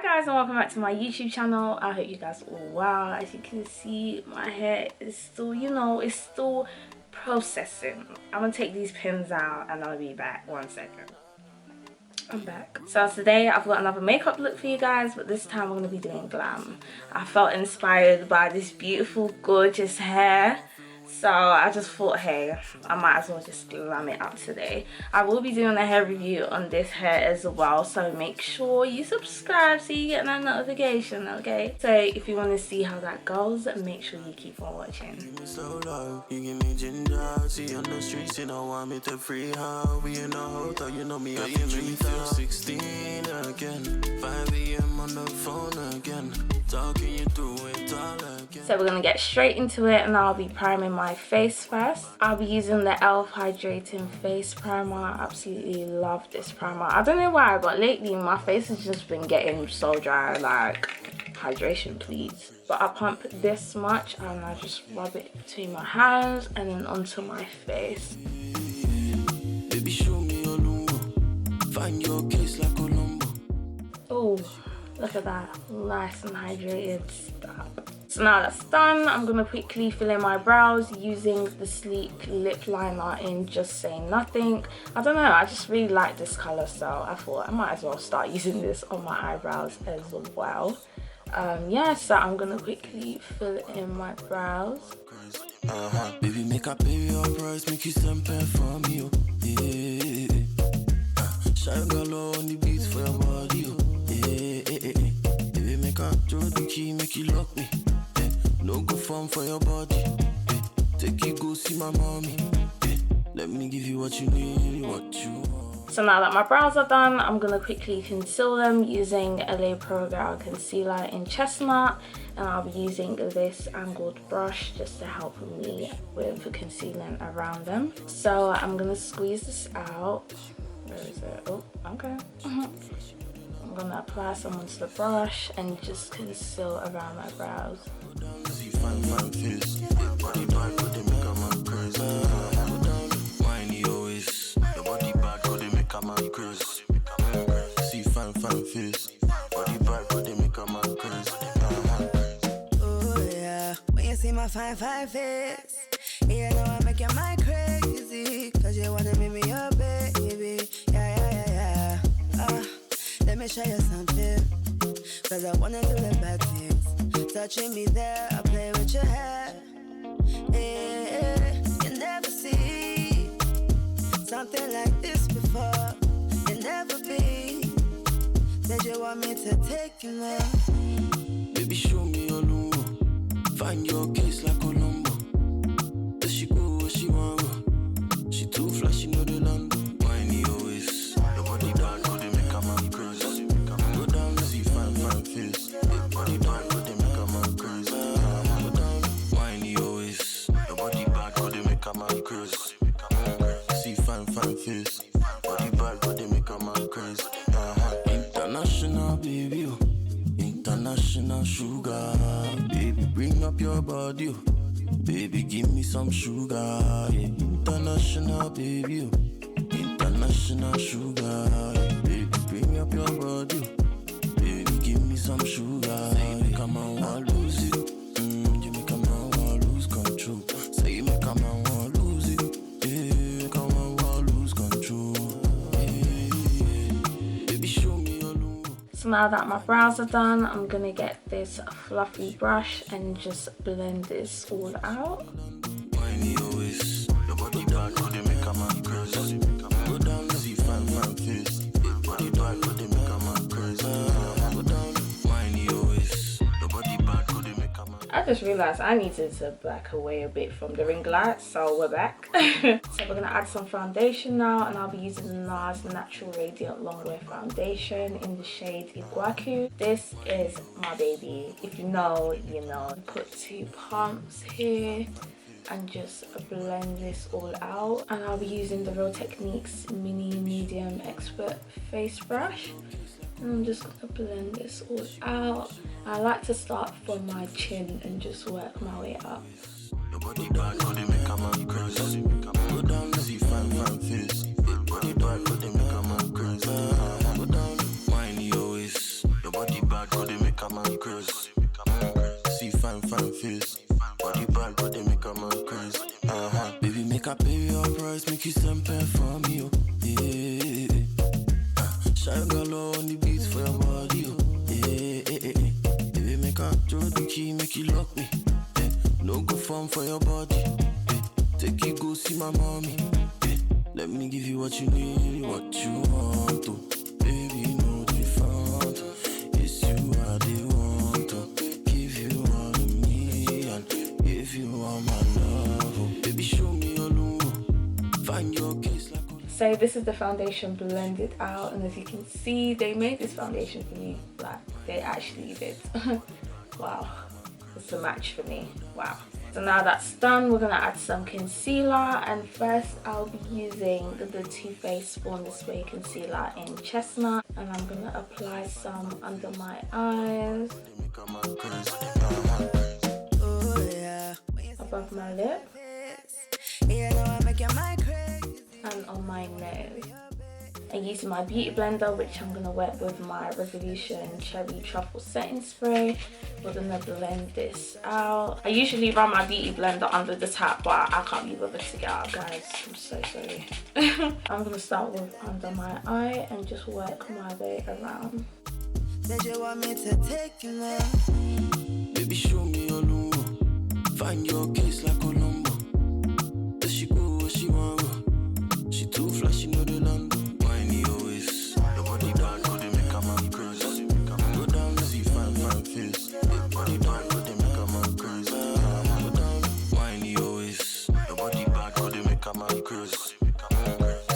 guys, and welcome back to my YouTube channel. I hope you guys are all well. As you can see, my hair is still, you know, it's still processing. I'm gonna take these pins out and I'll be back. 1 second. I'm back. So today I've got another makeup look for you guys, but this time we're gonna be doing glam. I felt inspired by this beautiful, gorgeous hair. So I just thought, hey, I might as well just glam it up today. I will be doing a hair review on this hair as well, so make sure you subscribe so you get that notification, okay? So if you want to see how that goes, make sure you keep on watching. So we're gonna get straight into it, and I'll be priming my face first. I'll be using the e.l.f. hydrating face primer. I absolutely love this primer. I don't know why, but lately my face has just been getting so dry. Like, hydration please. But I pump this much and I just rub it between my hands and then onto my face. Baby, show me your lungo. Find your case like Colombo. Oh, look at that, nice and hydrated stuff. So now that's done, I'm gonna quickly fill in my brows using the sleek lip liner in Just Say Nothing. I don't know, I just really like this color, so I thought I might as well start using this on my eyebrows as well. Yeah, so I'm gonna quickly fill in my brows. Baby, make up your price, make you something for me. Shine girl on the beats for your body. Baby, make up throw the key, make you lock me. No go fun for your body. Take you go see my mommy. Let me give you what you need, what you want. So now that my brows are done, I'm gonna quickly conceal them using LA Pro Girl concealer in Chestnut, and I'll be using this angled brush just to help me with concealing around them. So I'm gonna squeeze this out. Where is it? Oh, okay. I'm gonna apply some onto the brush and just conceal around my brows. Oh yeah, when you see my fine face, you know I make your mind crazy, cause you wanna make me your baby. Yeah. Let me show you something, cause I wanna do the bad things. Touching me there, I play with your hair. Yeah, you never see something like this before. You never be. Said you want me to take you there. Baby, show me your lungo. Find your case like Colombo. Does she go where she want go? She too flashy, know the land. Whiny always. Your body down, go they make a man crazy. Go down, see fine face. Body down, go they make a man crazy. Go down, whiny always. Your body back, go they make a man crazy. See fine face. Body back, go they make a man crazy. International baby, oh. International sugar. Baby, bring up your body, oh. Baby, give me some sugar, yeah. International baby, oh. International sugar, yeah. Baby, bring up your body, oh. Baby, give me some sugar, yeah. Come on, wanna lose it. You make a man wanna lose control. Say you make a man wanna lose it. Yeah, come on, wanna lose control. Yeah. Baby, show me your lungo. So now that my brows are done, I'm gonna get this fluffy brush and just blend this all out. I just realized I needed to black away a bit from the ring light, so we're back. So we're gonna add some foundation now, and I'll be using the Nars Natural Radiant Longwear foundation in the shade IGUACU. This is my baby. If you know, you know. Put 2 pumps here and just blend this all out. And I'll be using the Real Techniques Mini Medium Expert Face Brush. And I'm just gonna blend this all out. I like to start from my chin and just work my way up. Your body bad, go they make a man crazy. Go down, see fine face. Body bad, go they make a man crazy. Go down, whiny always. Your body bad. Make I pay your price, make you something for me, oh. Yeah. Shine galore on the beats for your body, oh. Yeah. Baby, make I throw the key, make you lock me. Yeah. No go fun for your body. Yeah. Take you go see my mommy. Yeah. Let me give you what you need, what you want, oh. Baby, no different. It's you I they want to give you all of me and give you all my love, oh. Baby, show me your love. Find your case like. So this is the foundation blended out, and as you can see, they made this foundation for me. Like, they actually did. Wow, it's a match for me. Wow. So now that's done, we're gonna add some concealer, and first I'll be using the Too Faced Born This Way concealer in Chestnut, and I'm gonna apply some under my eyes, above my lip, and on my nose. I'm using my beauty blender, which I'm going to wet with my Revolution Cherry Truffle Setting Spray. We're going to blend this out. I usually run my beauty blender under the tap, but I can't be bothered to get out, guys. I'm so sorry. I'm going to start with under my eye and just work my way around. Said you want me to take you now. Baby, show me your love. Find your case like Colombo. Does she go where she want go? She too flashy, know the land. Whiny always. Your body down, go they make a man crazy. Go down, see fine face. Your body down, go they make a man crazy. Go down, whiny always. Your body back, go they make a man crazy.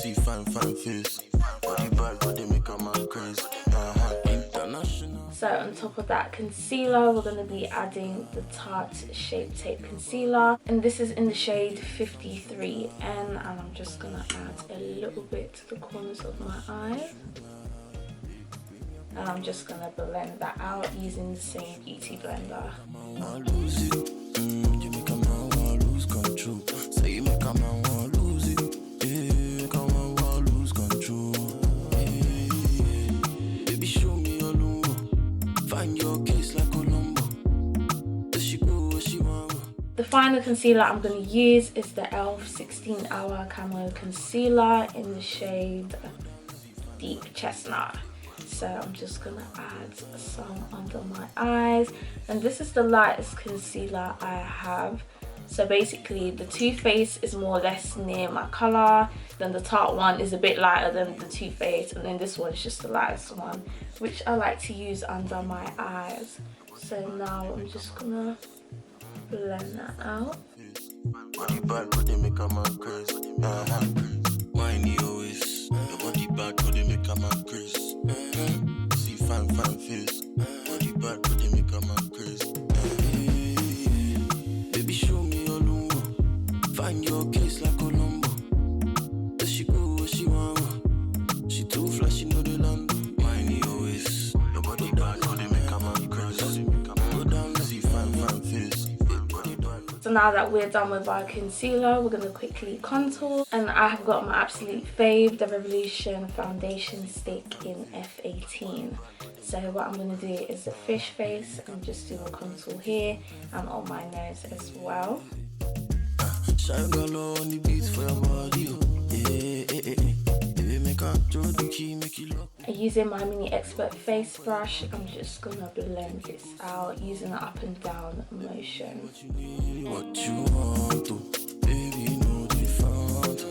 See fine face. Body back, go they make a man crazy. So on top of that concealer, we're going to be adding the Tarte Shape Tape Concealer. And this is in the shade 53N. And I'm just going to add a little bit to the corners of my eyes. And I'm just going to blend that out using the same beauty blender. The final concealer I'm going to use is the e.l.f. 16 Hour Camo Concealer in the shade Deep Chestnut. So I'm just going to add some under my eyes. And this is the lightest concealer I have. So basically the Too Faced is more or less near my colour. Then the Tarte one is a bit lighter than the Too Faced. And then this one is just the lightest one, which I like to use under my eyes. So now I'm just going to blend that out. Body bad, but they make a man crazy. Whiny always. Your body bad, but they make a man crazy. See fine face. Body bad, but they make a man crazy. Baby, show me your love. Find your case like Colombo. Does she go where she want go? She too flashy, know the land. Whiny always. Your body bad, but they make a man crazy. Go down, see fine face. So now that we're done with our concealer, we're going to quickly contour. And I have got my absolute fave, the Revolution Foundation Stick in F18. So what I'm going to do is the fish face and just do a contour here and on my nose as well. Shine galore on the beats for your body, Using my Mini Expert face brush, I'm just gonna blend this out using an up and down motion. What you want to, baby, no different.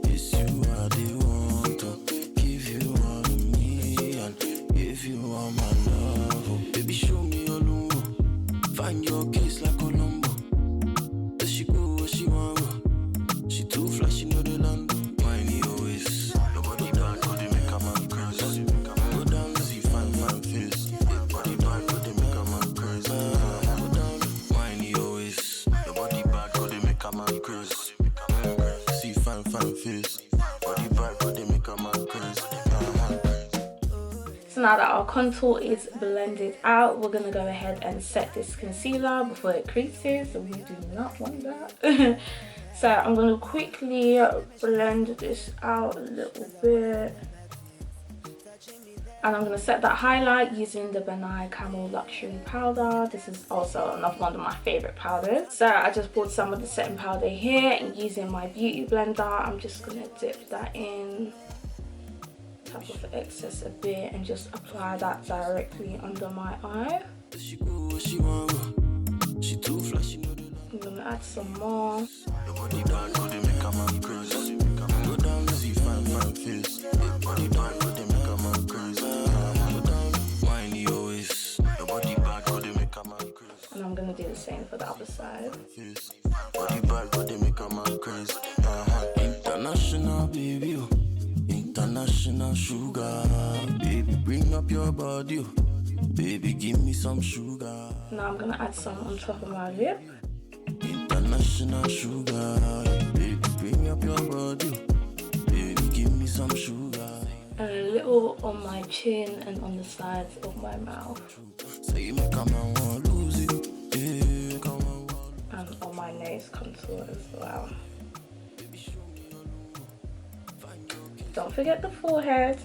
It's you I they want to give you all of me and give you all my love. Oh, baby, show me your love. Find your case like Colombo. Does she go where she want go? She too flashy, know the land. Whiny always. Your body down, go they make a man crazy. Go down, see fine face. Body down, go they make a man crazy. Go down, whiny always. Your body bad, go they make a man crazy. See fine face. Body bad, go they make a man crazy. So now that our contour is blended out, we're going to go ahead and set this concealer before it creases. So we do not want that. So I'm going to quickly blend this out a little bit. And I'm going to set that highlight using the Benai Camel Luxury Powder. This is also another one of my favourite powders. So I just poured some of the setting powder here, and using my beauty blender, I'm just going to dip that in, tap off the excess a bit, and just apply that directly under my eye. I'm going to add some more. And I'm gonna do the same for the other side. International baby, international sugar, baby, bring up your body, baby, give me some sugar. Now I'm gonna add some on top of my lip. International sugar, baby, bring up your body, baby, give me some sugar. And a little on my chin and on the sides of my mouth. And on my nose contour as well. Don't forget the forehead.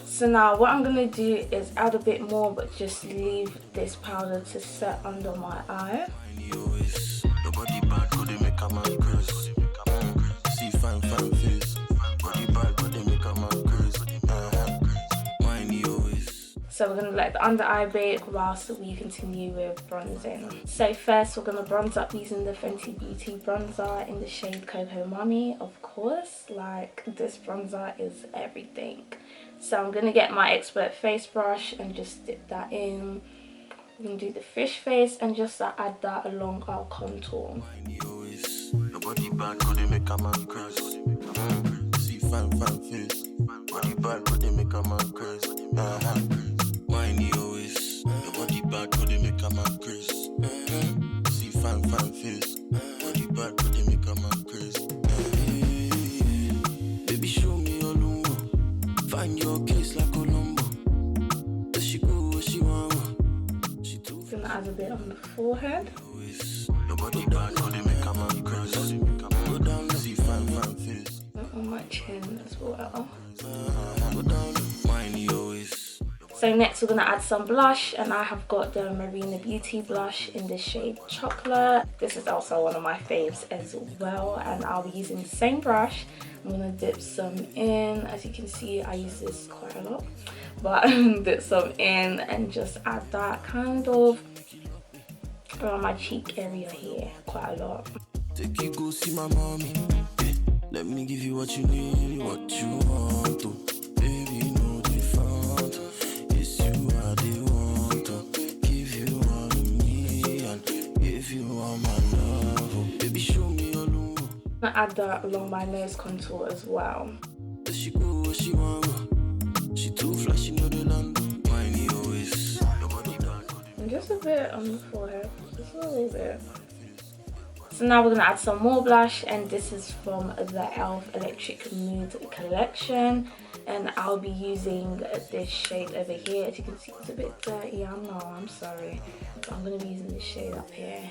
So now what I'm going to do is add a bit more, but just leave this powder to set under my eye. So we're going to let the under eye bake whilst we continue with bronzing. So first we're going to bronze up using the Fenty Beauty bronzer in the shade Cocoa Mummy. Of course, like, this bronzer is everything. So I'm going to get my expert face brush and just dip that in. We're going to do the fish face and just add that along our contour. Baby, show me your lungo. Find your case like Colombo. Does she go where she want? Gonna add a bit on the forehead. And on my chin as well. So next we're gonna add some blush, and I have got the Marena Beauty blush in the shade Chocolate. This is also one of my faves as well, and I'll be using the same brush. I'm gonna dip some in. As you can see, I use this quite a lot, but dip some in and just add that kind of around my cheek area here, quite a lot. Take you go see my mommy. Let me give you what you need, what you want to. Baby, no different. Yes, you are the one to give you all of me and give you all my love. Baby, show me your love. I'm gonna add that along my nose contour as well. Does she go where she want? She too flashy, know the land. Whiny always. And just a bit on the forehead, just a little bit. So now we're gonna add some more blush, and this is from the e.l.f. Electric Mood collection, and I'll be using this shade over here. As you can see, it's a bit dirty. I know, I'm sorry, but I'm gonna be using this shade up here.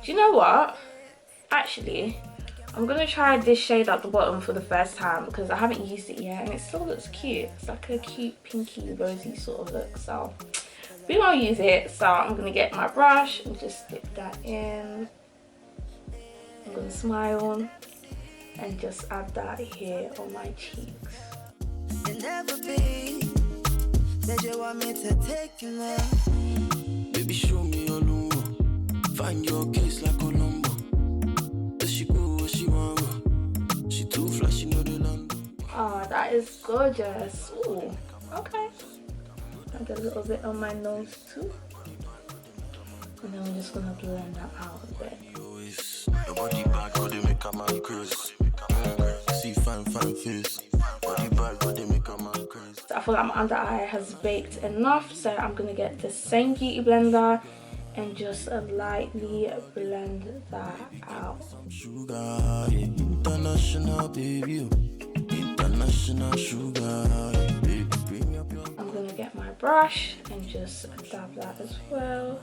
Do you know what? Actually, I'm gonna try this shade at the bottom for the first time because I haven't used it yet, and it still looks cute. It's like a cute pinky rosy sort of look, so we won't use it. So I'm gonna get my brush and just dip that in. I'm gonna smile and just add that here on my cheeks. It never be that you want me to take you now. Baby, show me your lungo. Find your case like Colombo. Does she go where she want? She too flashy, know the land. Oh, that is gorgeous. Ooh, okay. Add a little bit on my nose too. And then we're just gonna blend that out a bit. Your body bad, go they make a man crazy. See fine face. Body bad, go they make a man crazy. So I feel like my under eye has baked enough, so I'm gonna get the same beauty blender and just lightly blend that out. Sugar, international baby, international sugar, baby, bring up your. I'm gonna get my brush and just dab that as well.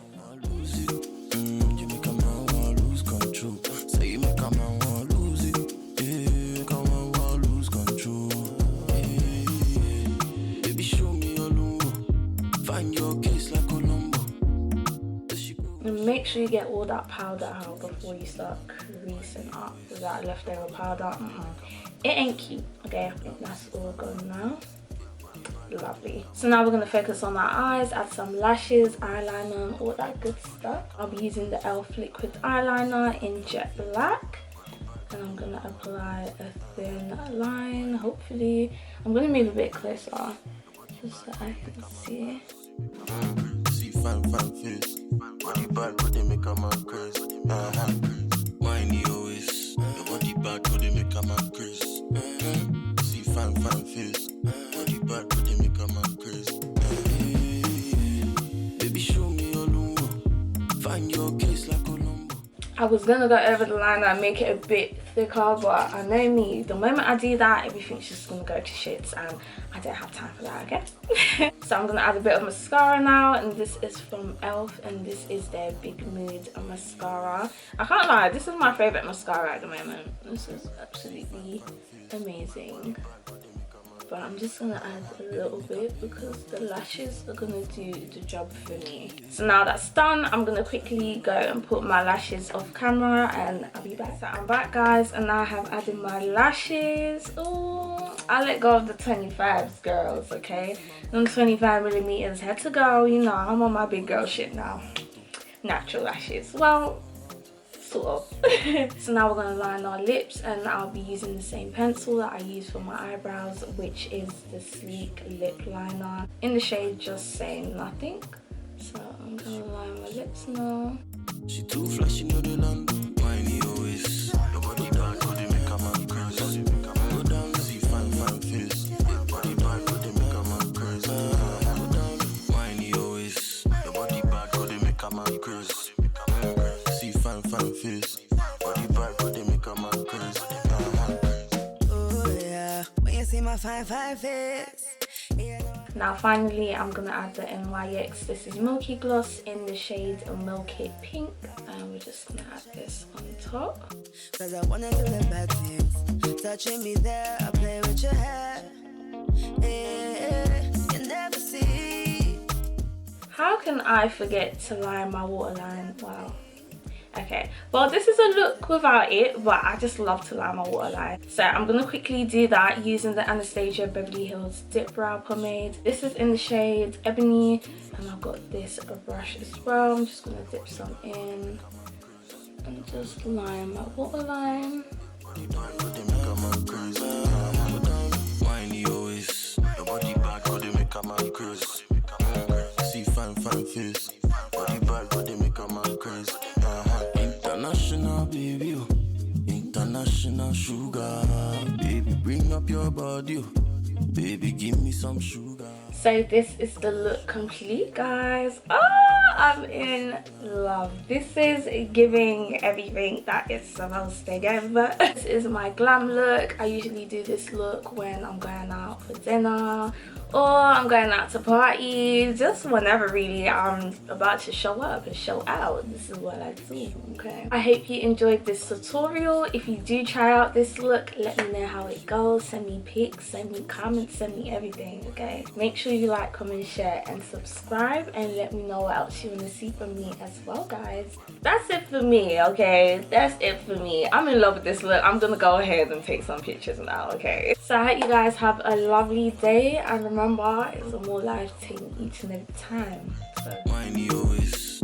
You make a man lose control. Say you make a man And make sure you get all that powder out before you start creasing up with that leftover powder. It ain't cute, okay? I think that's all gone now. Lovely. So now we're going to focus on our eyes, add some lashes, eyeliner, and all that good stuff. I'll be using the e.l.f. liquid eyeliner in jet black. And I'm going to apply a thin line, hopefully. I'm going to move a bit closer just so I can see. See fine face. Body bad, but they make a man crazy. Whiny always. Your body bad, but they make a man crazy. See fine face. Body bad, but they make a man crazy. Baby, show me your lungo. Find your case like Colombo. I was gonna go over the liner and make it a bit thicker, but I know me, the moment I do that, everything's just gonna go to shit, and I don't have time for that, okay? So I'm gonna add a bit of mascara now, and this is from e.l.f. and this is their Big Mood mascara. I can't lie, this is my favorite mascara at the moment. This is absolutely amazing. But I'm just gonna add a little bit because the lashes are gonna do the job for me. So now that's done, I'm gonna quickly go and put my lashes off camera and I'll be back. So I'm back, guys, and now I have added my lashes. Oh, I let go of the 25s, girls, okay? And 25mm had to go, you know, I'm on my big girl shit now. Natural lashes, well, sort of. So now we're going to line our lips, and I'll be using the same pencil that I use for my eyebrows, which is the Sleek Lip Liner in the shade Just Saying Nothing. So I'm going to line my lips now. She too flashy, know the land. Whiny always. Your body bad, could they make a man crazy? Go down, see fine face. Body bad, could they make a man crazy? Go down, whiny always. Your body bad, could they make a man crazy? See fine face. Body bad, could they make a man crazy? Oh yeah, when you see my fine face. Now finally, I'm going to add the NYX. This is Milky Gloss in the shade Milky Pink, and we're just going to add this on top. Cause I wanna do the bad things. Touching me there, I play with your hair. Yeah, you never see. How can I forget to line my waterline? Wow. Okay, well, this is a look without it, but I just love to line my waterline. So I'm going to quickly do that using the Anastasia Beverly Hills Dip Brow Pomade. This is in the shade Ebony, and I've got this brush as well. I'm just going to dip some in and just line my waterline. Whiny always. Your body bad, could they make a man crazy? See fine face. Body bad, could they make a man crazy? International baby, oh. International sugar. Baby, bring up your body, oh. Baby, give me some sugar. So this is the look complete, guys. Oh, I'm in love. This is giving everything that it's supposed to give. This is my glam look. I usually do this look when I'm going out for dinner or I'm going out to parties, just whenever really I'm about to show up and show out. This is what I do, okay? I hope you enjoyed this tutorial. If you do try out this look, let me know how it goes. Send me pics, send me comments, send me everything, okay? Make sure you like, comment, share, and subscribe, and let me know what else you want to see from me as well, guys. That's it for me, okay? That's it for me. I'm in love with this look. I'm gonna go ahead and take some pictures now, okay? So I hope you guys have a lovely day, and remember, it's a more life thing each and every time. So. Whiny always.